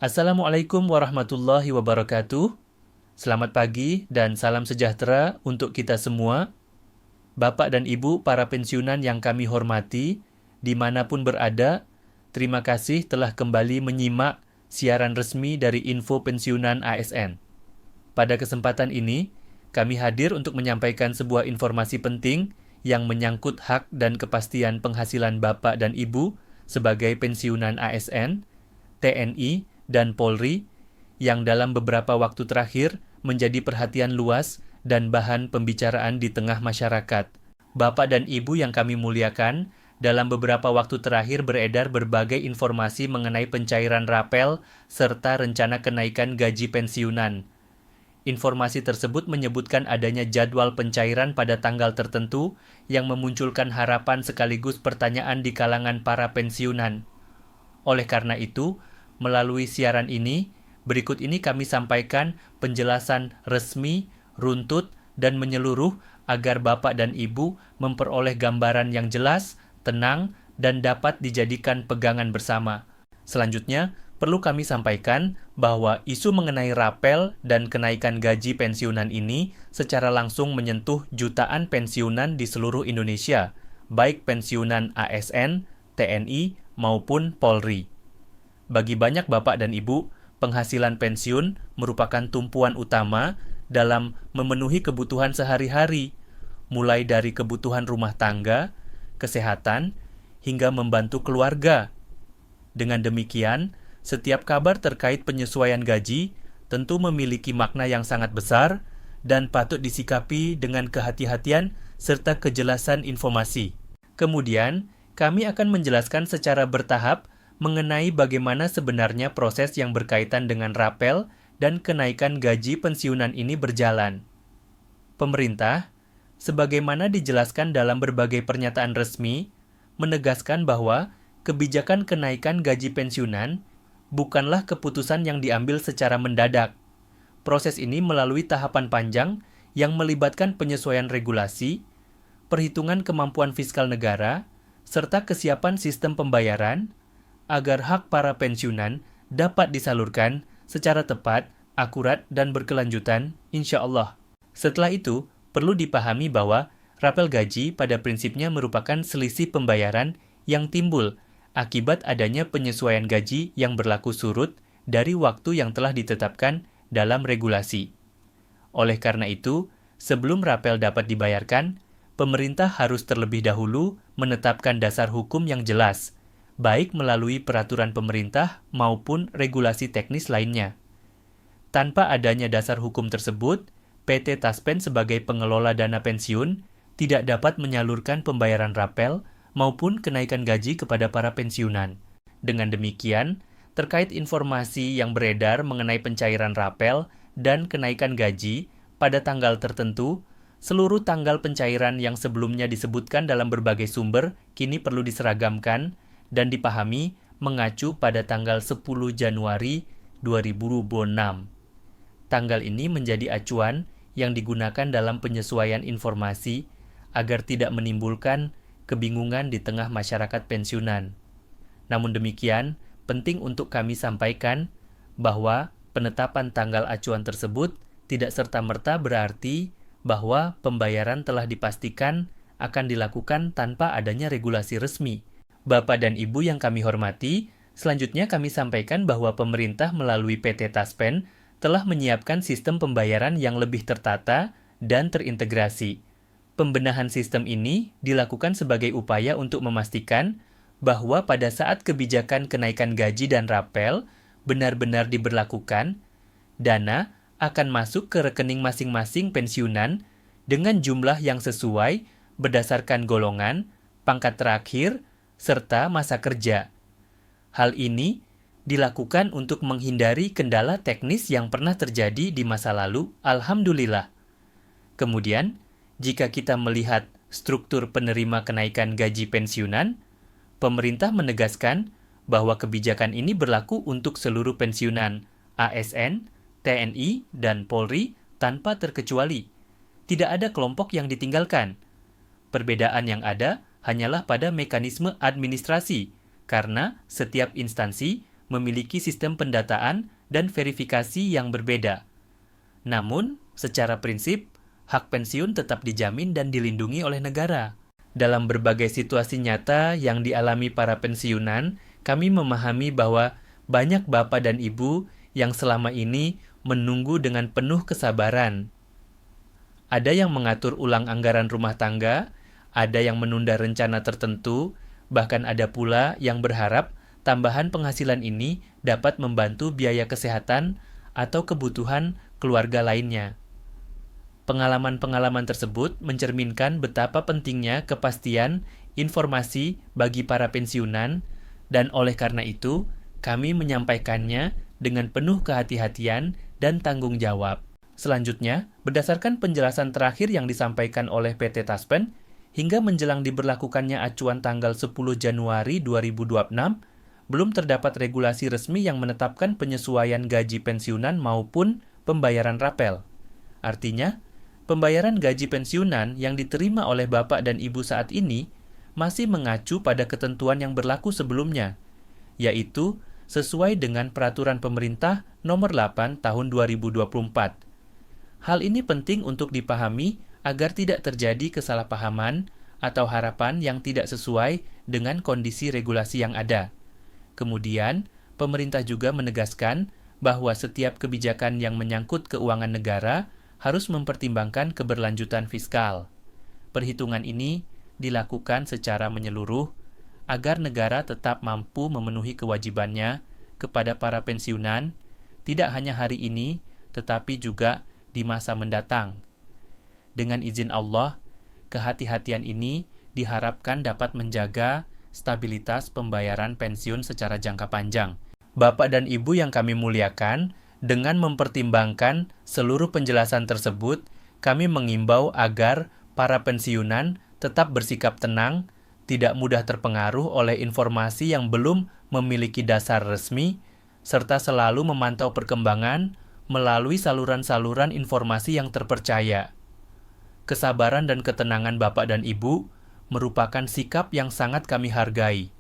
Assalamualaikum warahmatullahi wabarakatuh. Selamat pagi dan salam sejahtera untuk kita semua. Bapak dan Ibu para pensiunan yang kami hormati, dimanapun berada, terima kasih telah kembali menyimak siaran resmi dari Info Pensiunan ASN. Pada kesempatan ini, kami hadir untuk menyampaikan sebuah informasi penting yang menyangkut hak dan kepastian penghasilan Bapak dan Ibu sebagai pensiunan ASN, TNI, dan Polri yang dalam beberapa waktu terakhir menjadi perhatian luas dan bahan pembicaraan di tengah masyarakat. Bapak dan Ibu yang kami muliakan, dalam beberapa waktu terakhir beredar berbagai informasi mengenai pencairan rapel serta rencana kenaikan gaji pensiunan. Informasi tersebut menyebutkan adanya jadwal pencairan pada tanggal tertentu yang memunculkan harapan sekaligus pertanyaan di kalangan para pensiunan. Oleh karena itu, melalui siaran ini, berikut ini kami sampaikan penjelasan resmi, runtut, dan menyeluruh agar Bapak dan Ibu memperoleh gambaran yang jelas, tenang, dan dapat dijadikan pegangan bersama. Selanjutnya, perlu kami sampaikan bahwa isu mengenai rapel dan kenaikan gaji pensiunan ini secara langsung menyentuh jutaan pensiunan di seluruh Indonesia, baik pensiunan ASN, TNI, maupun Polri. Bagi banyak Bapak dan Ibu, penghasilan pensiun merupakan tumpuan utama dalam memenuhi kebutuhan sehari-hari, mulai dari kebutuhan rumah tangga, kesehatan, hingga membantu keluarga. Dengan demikian, setiap kabar terkait penyesuaian gaji tentu memiliki makna yang sangat besar dan patut disikapi dengan kehati-hatian serta kejelasan informasi. Kemudian, kami akan menjelaskan secara bertahap mengenai bagaimana sebenarnya proses yang berkaitan dengan rapel dan kenaikan gaji pensiunan ini berjalan. Pemerintah, sebagaimana dijelaskan dalam berbagai pernyataan resmi, menegaskan bahwa kebijakan kenaikan gaji pensiunan bukanlah keputusan yang diambil secara mendadak. Proses ini melalui tahapan panjang yang melibatkan penyesuaian regulasi, perhitungan kemampuan fiskal negara, serta kesiapan sistem pembayaran, agar hak para pensiunan dapat disalurkan secara tepat, akurat, dan berkelanjutan, insya Allah. Setelah itu, perlu dipahami bahwa rapel gaji pada prinsipnya merupakan selisih pembayaran yang timbul akibat adanya penyesuaian gaji yang berlaku surut dari waktu yang telah ditetapkan dalam regulasi. Oleh karena itu, sebelum rapel dapat dibayarkan, pemerintah harus terlebih dahulu menetapkan dasar hukum yang jelas, baik melalui peraturan pemerintah maupun regulasi teknis lainnya. Tanpa adanya dasar hukum tersebut, PT Taspen sebagai pengelola dana pensiun tidak dapat menyalurkan pembayaran rapel maupun kenaikan gaji kepada para pensiunan. Dengan demikian, terkait informasi yang beredar mengenai pencairan rapel dan kenaikan gaji pada tanggal tertentu, seluruh tanggal pencairan yang sebelumnya disebutkan dalam berbagai sumber kini perlu diseragamkan dan dipahami mengacu pada tanggal 10 Januari 2026. Tanggal ini menjadi acuan yang digunakan dalam penyesuaian informasi agar tidak menimbulkan kebingungan di tengah masyarakat pensiunan. Namun demikian, penting untuk kami sampaikan bahwa penetapan tanggal acuan tersebut tidak serta-merta berarti bahwa pembayaran telah dipastikan akan dilakukan tanpa adanya regulasi resmi. Bapak dan Ibu yang kami hormati, selanjutnya kami sampaikan bahwa pemerintah melalui PT Taspen telah menyiapkan sistem pembayaran yang lebih tertata dan terintegrasi. Pembenahan sistem ini dilakukan sebagai upaya untuk memastikan bahwa pada saat kebijakan kenaikan gaji dan rapel benar-benar diberlakukan, dana akan masuk ke rekening masing-masing pensiunan dengan jumlah yang sesuai berdasarkan golongan, pangkat terakhir, serta masa kerja. Hal ini dilakukan untuk menghindari kendala teknis yang pernah terjadi di masa lalu, alhamdulillah. Kemudian, jika kita melihat struktur penerima kenaikan gaji pensiunan, pemerintah menegaskan bahwa kebijakan ini berlaku untuk seluruh pensiunan ASN, TNI, dan Polri tanpa terkecuali. Tidak ada kelompok yang ditinggalkan. Perbedaan yang ada hanyalah pada mekanisme administrasi, karena setiap instansi memiliki sistem pendataan dan verifikasi yang berbeda. Namun, secara prinsip, hak pensiun tetap dijamin dan dilindungi oleh negara. Dalam berbagai situasi nyata yang dialami para pensiunan, kami memahami bahwa banyak bapak dan ibu yang selama ini menunggu dengan penuh kesabaran. Ada yang mengatur ulang anggaran rumah tangga, ada yang menunda rencana tertentu, bahkan ada pula yang berharap tambahan penghasilan ini dapat membantu biaya kesehatan atau kebutuhan keluarga lainnya. Pengalaman-pengalaman tersebut mencerminkan betapa pentingnya kepastian informasi bagi para pensiunan, dan oleh karena itu, kami menyampaikannya dengan penuh kehati-hatian dan tanggung jawab. Selanjutnya, berdasarkan penjelasan terakhir yang disampaikan oleh PT Taspen, hingga menjelang diberlakukannya acuan tanggal 10 Januari 2026, belum terdapat regulasi resmi yang menetapkan penyesuaian gaji pensiunan maupun pembayaran rapel. Artinya, pembayaran gaji pensiunan yang diterima oleh bapak dan ibu saat ini masih mengacu pada ketentuan yang berlaku sebelumnya, yaitu sesuai dengan Peraturan Pemerintah Nomor 8 Tahun 2024. Hal ini penting untuk dipahami agar tidak terjadi kesalahpahaman atau harapan yang tidak sesuai dengan kondisi regulasi yang ada. Kemudian, pemerintah juga menegaskan bahwa setiap kebijakan yang menyangkut keuangan negara harus mempertimbangkan keberlanjutan fiskal. Perhitungan ini dilakukan secara menyeluruh agar negara tetap mampu memenuhi kewajibannya kepada para pensiunan, tidak hanya hari ini, tetapi juga di masa mendatang. Dengan izin Allah, kehati-hatian ini diharapkan dapat menjaga stabilitas pembayaran pensiun secara jangka panjang. Bapak dan Ibu yang kami muliakan, dengan mempertimbangkan seluruh penjelasan tersebut, kami mengimbau agar para pensiunan tetap bersikap tenang, tidak mudah terpengaruh oleh informasi yang belum memiliki dasar resmi, serta selalu memantau perkembangan melalui saluran-saluran informasi yang terpercaya. Kesabaran dan ketenangan Bapak dan Ibu merupakan sikap yang sangat kami hargai.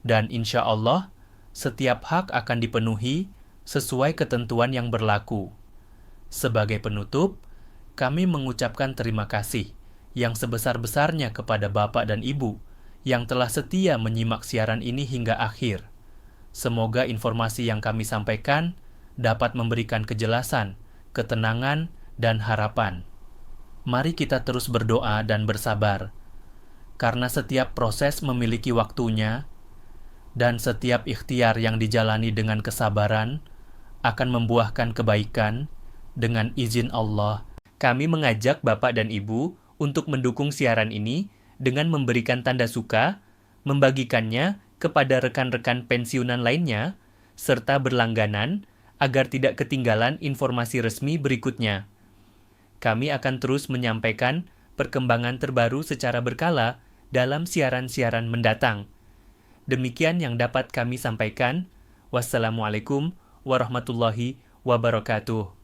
Dan insya Allah, setiap hak akan dipenuhi sesuai ketentuan yang berlaku. Sebagai penutup, kami mengucapkan terima kasih yang sebesar-besarnya kepada Bapak dan Ibu yang telah setia menyimak siaran ini hingga akhir. Semoga informasi yang kami sampaikan dapat memberikan kejelasan, ketenangan, dan harapan. Mari kita terus berdoa dan bersabar, karena setiap proses memiliki waktunya, dan setiap ikhtiar yang dijalani dengan kesabaran akan membuahkan kebaikan. Dengan izin Allah, kami mengajak Bapak dan Ibu untuk mendukung siaran ini dengan memberikan tanda suka, membagikannya kepada rekan-rekan pensiunan lainnya, serta berlangganan agar tidak ketinggalan informasi resmi berikutnya. Kami akan terus menyampaikan perkembangan terbaru secara berkala dalam siaran-siaran mendatang. Demikian yang dapat kami sampaikan. Wassalamualaikum warahmatullahi wabarakatuh.